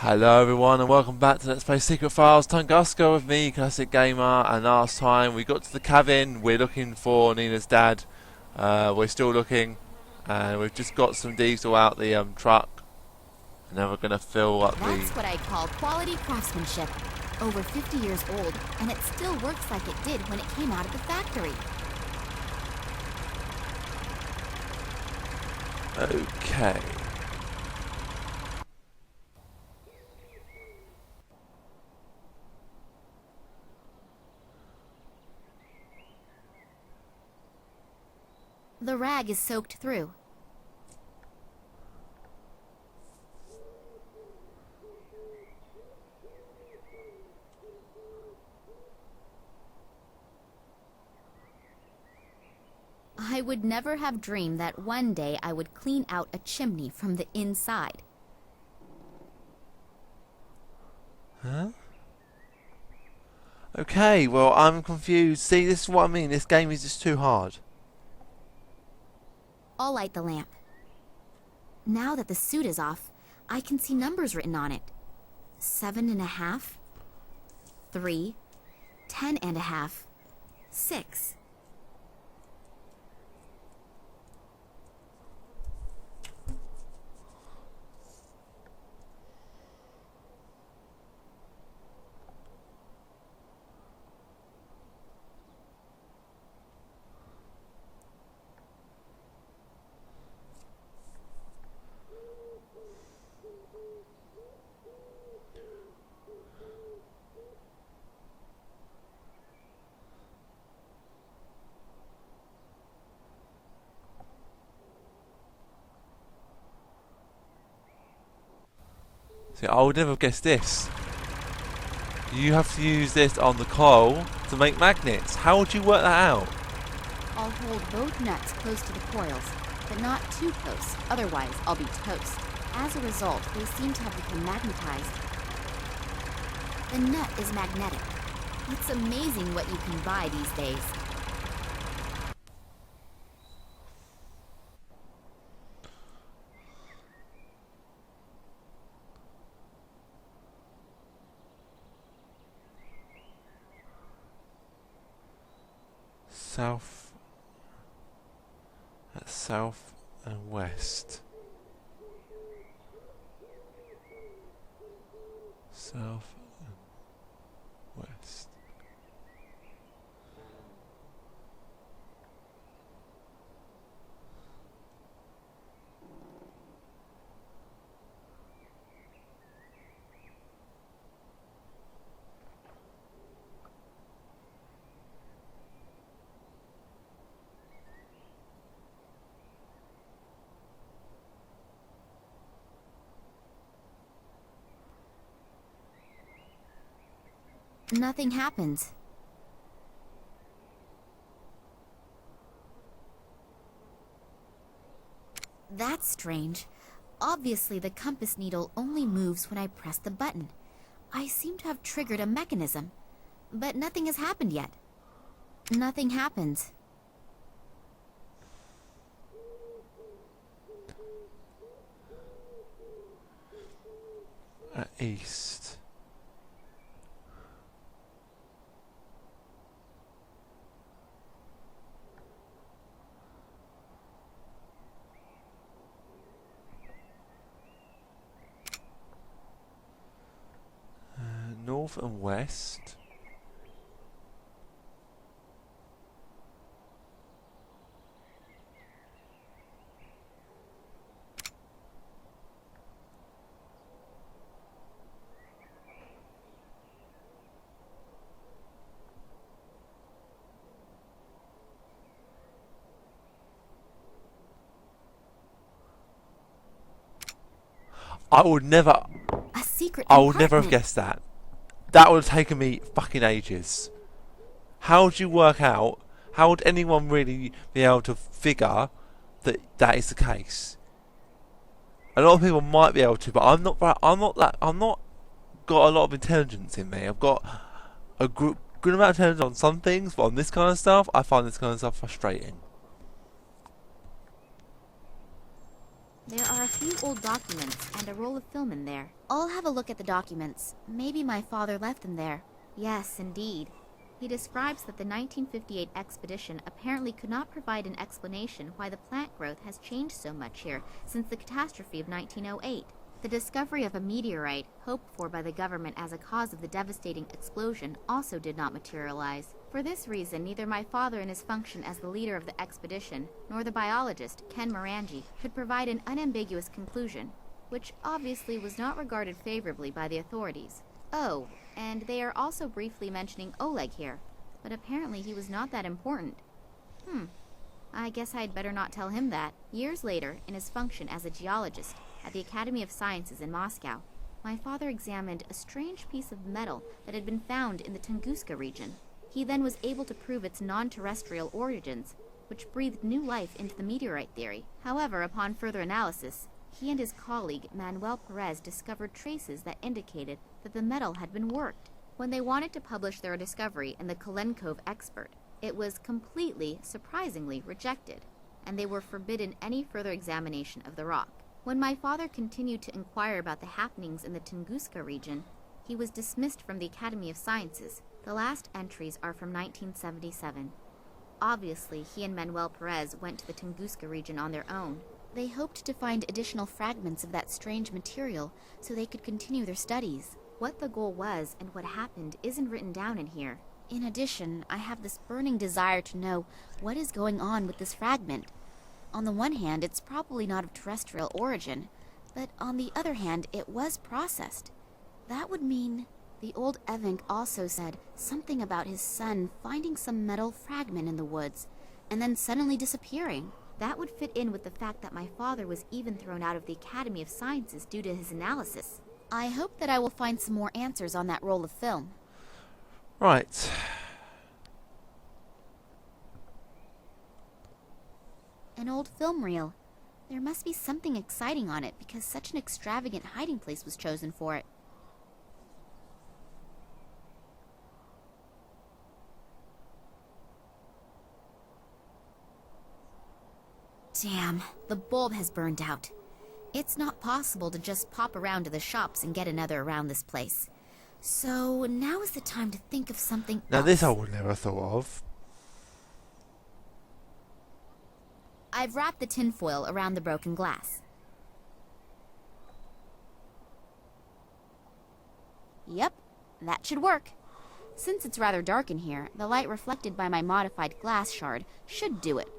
Hello everyone and welcome back to Let's Play Secret Files Tunguska with me, Classic Gamer. And last time we got to the cabin. We're looking for Nina's dad. We're still looking, and we've just got some diesel out the truck, and then we're going to fill up That's what I call quality craftsmanship. Over 50 years old, and it still works like it did when it came out of the factory. Okay. The rag is soaked through. I would never have dreamed that one day I would clean out a chimney from the inside. Huh? Okay, well, I'm confused. See, this is what I mean. This game is just too hard. I'll light the lamp. Now that the suit is off, I can see numbers written on it. 7.5, 3, 10.5, 6. See, I would never have guessed this. You have to use this on the coil to make magnets. How would you work that out? I'll hold both nuts close to the coils, but not too close, otherwise I'll be toast. As a result, they seem to have become magnetized. The nut is magnetic. It's amazing what you can buy these days. South. That's south and west. South and west. Nothing happens. That's strange. Obviously, the compass needle only moves when I press the button. I seem to have triggered a mechanism, but nothing has happened yet. Nothing happens. East. North and west. I would never. A secret I would never have compartment. guessed that. That would have taken me fucking ages. How would you work out? How would anyone really be able to figure that that is the case? A lot of people might be able to, but I'm not. I'm not got a lot of intelligence in me. I've got a good amount of intelligence on some things, but on this kind of stuff, I find this kind of stuff frustrating. There are a few old documents and a roll of film in there. I'll have a look at the documents. Maybe my father left them there. Yes, indeed. He describes that the 1958 expedition apparently could not provide an explanation why the plant growth has changed so much here since the catastrophe of 1908. The discovery of a meteorite, hoped for by the government as a cause of the devastating explosion, also did not materialize. For this reason, neither my father in his function as the leader of the expedition, nor the biologist, Ken Morangi, could provide an unambiguous conclusion, which obviously was not regarded favorably by the authorities. Oh, and they are also briefly mentioning Oleg here, but apparently he was not that important. I guess I'd better not tell him that. Years later, in his function as a geologist at the Academy of Sciences in Moscow, my father examined a strange piece of metal that had been found in the Tunguska region. He then was able to prove its non-terrestrial origins, which breathed new life into the meteorite theory. However, upon further analysis, he and his colleague Manuel Perez discovered traces that indicated that the metal had been worked. When they wanted to publish their discovery in the Kolenkov Expert, it was completely, surprisingly, rejected, and they were forbidden any further examination of the rock. When my father continued to inquire about the happenings in the Tunguska region, he was dismissed from the Academy of Sciences. The last entries are from 1977. Obviously, he and Manuel Perez went to the Tunguska region on their own. They hoped to find additional fragments of that strange material so they could continue their studies. What the goal was and what happened isn't written down in here. In addition, I have this burning desire to know what is going on with this fragment. On the one hand, it's probably not of terrestrial origin, but on the other hand, it was processed. That would mean the old Evank also said something about his son finding some metal fragment in the woods and then suddenly disappearing. That would fit in with the fact that my father was even thrown out of the Academy of Sciences due to his analysis. I hope that I will find some more answers on that roll of film. Right. An old film reel. There must be something exciting on it because such an extravagant hiding place was chosen for it. Damn, the bulb has burned out. It's not possible to just pop around to the shops and get another around this place. So now is the time to think of something Now else. this I would never thought of. I've wrapped the tinfoil around the broken glass. Yep, that should work. Since it's rather dark in here, the light reflected by my modified glass shard should do it.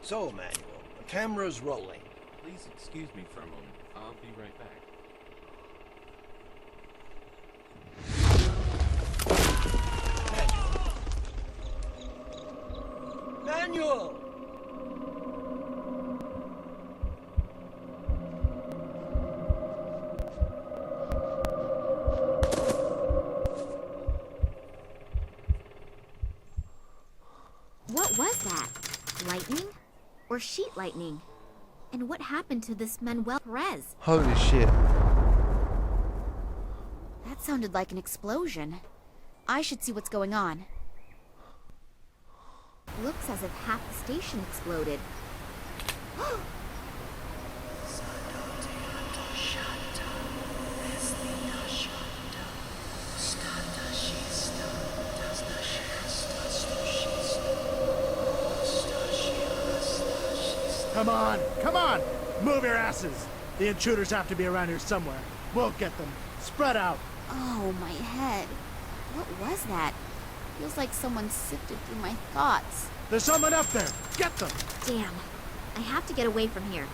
So, Manuel, the camera's rolling. Please excuse me for a moment. I'll be right back. Manuel! What was that? Lightning? Or sheet lightning? And what happened to this Manuel Perez? Holy shit. That sounded like an explosion. I should see what's going on. Looks as if half the station exploded. Come on, come on! Move your asses! The intruders have to be around here somewhere. We'll get them. Spread out! Oh, my head. What was that? Feels like someone sifted through my thoughts. There's someone up there! Get them! Damn. I have to get away from here.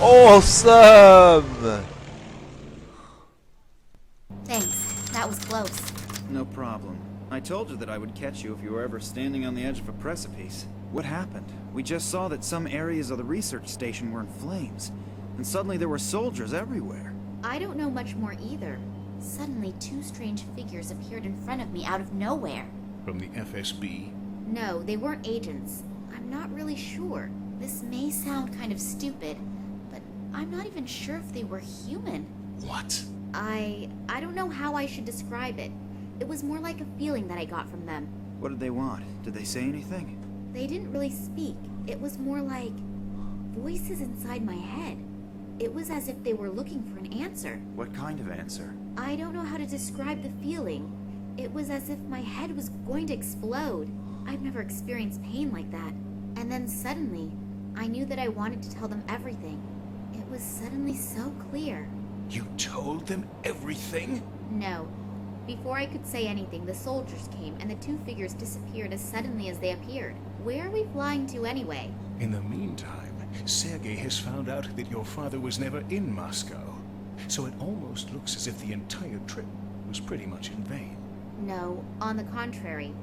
Awesome! Thanks. That was close. No problem. I told you that I would catch you if you were ever standing on the edge of a precipice. What happened? We just saw that some areas of the research station were in flames, and suddenly there were soldiers everywhere. I don't know much more either. Suddenly, two strange figures appeared in front of me out of nowhere. From the FSB? No, they weren't agents. I'm not really sure. This may sound kind of stupid, but I'm not even sure if they were human. What? I don't know how I should describe it. It was more like a feeling that I got from them. What did they want? Did they say anything? They didn't really speak. It was more like voices inside my head. It was as if they were looking for an answer. What kind of answer? I don't know how to describe the feeling. It was as if my head was going to explode. I've never experienced pain like that. And then suddenly, I knew that I wanted to tell them everything. It was suddenly so clear. You told them everything? No. Before I could say anything, the soldiers came, and the two figures disappeared as suddenly as they appeared. Where are we flying to anyway? In the meantime, Sergei has found out that your father was never in Moscow. So it almost looks as if the entire trip was pretty much in vain. No, on the contrary.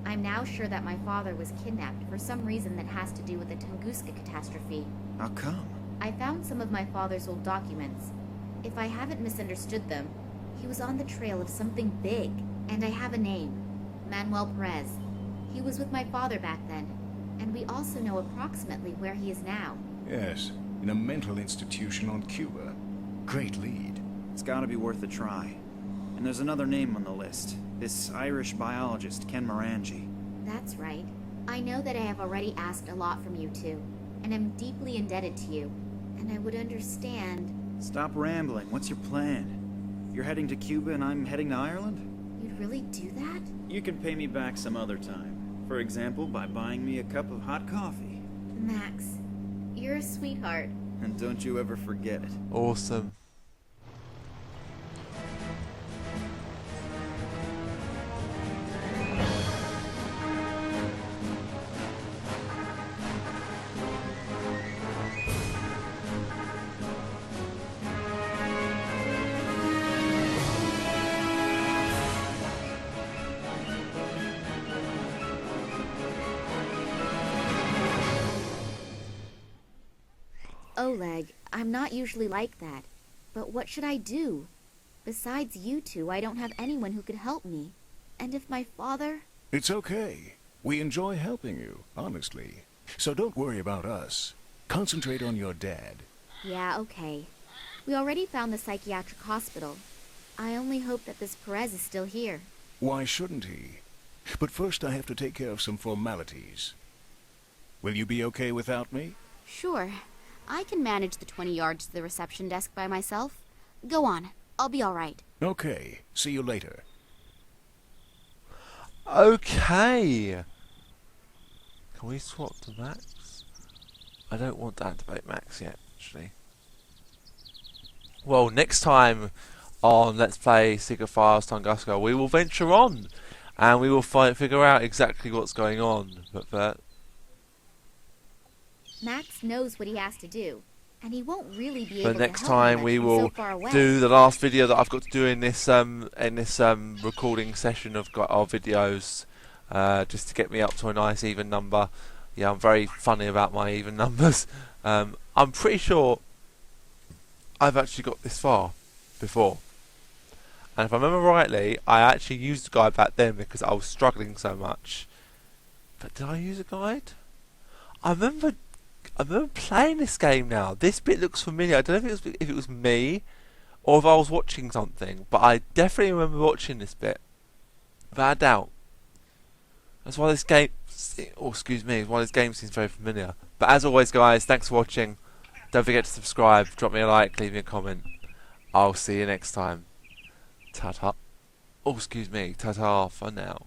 I'm now sure that my father was kidnapped for some reason that has to do with the Tunguska catastrophe. How come? I found some of my father's old documents. If I haven't misunderstood them, he was on the trail of something big, and I have a name. Manuel Perez. He was with my father back then, and we also know approximately where he is now. Yes, in a mental institution on Cuba. Great lead. It's gotta be worth a try. And there's another name on the list. This Irish biologist, Ken Morangi. That's right. I know that I have already asked a lot from you two, and I'm deeply indebted to you. And I would understand... Stop rambling. What's your plan? You're heading to Cuba and I'm heading to Ireland? You'd really do that? You can pay me back some other time. For example, by buying me a cup of hot coffee. Max, you're a sweetheart. And don't you ever forget it. Awesome. Oleg, I'm not usually like that. But what should I do? Besides you two, I don't have anyone who could help me. And if my father... It's okay. We enjoy helping you, honestly. So don't worry about us. Concentrate on your dad. Yeah, okay. We already found the psychiatric hospital. I only hope that this Perez is still here. Why shouldn't he? But first I have to take care of some formalities. Will you be okay without me? Sure. I can manage the 20 yards to the reception desk by myself. Go on. I'll be all right. Okay. See you later. Okay. Can we swap to Max? I don't want to activate Max yet, actually. Well, next time on Let's Play Secret Files Tunguska, we will venture on and we will figure out exactly what's going on. But Max knows what he has to do, and he won't really be able to next help time me we much. He's will so far away. do the last video that I've got to do in this recording session of our videos, just to get me up to a nice even number. Yeah, I'm very funny about my even numbers. I'm pretty sure I've actually got this far before, and if I remember rightly, I actually used a guide back then because I was struggling so much. But did I use a guide? I remember playing this game now. This bit looks familiar. I don't know if it was me or if I was watching something, but I definitely remember watching this bit, without a doubt. That's why this game, why this game seems very familiar. But as always, guys, thanks for watching. Don't forget to subscribe, drop me a like, leave me a comment. I'll see you next time. Ta-ta. Ta-ta for now.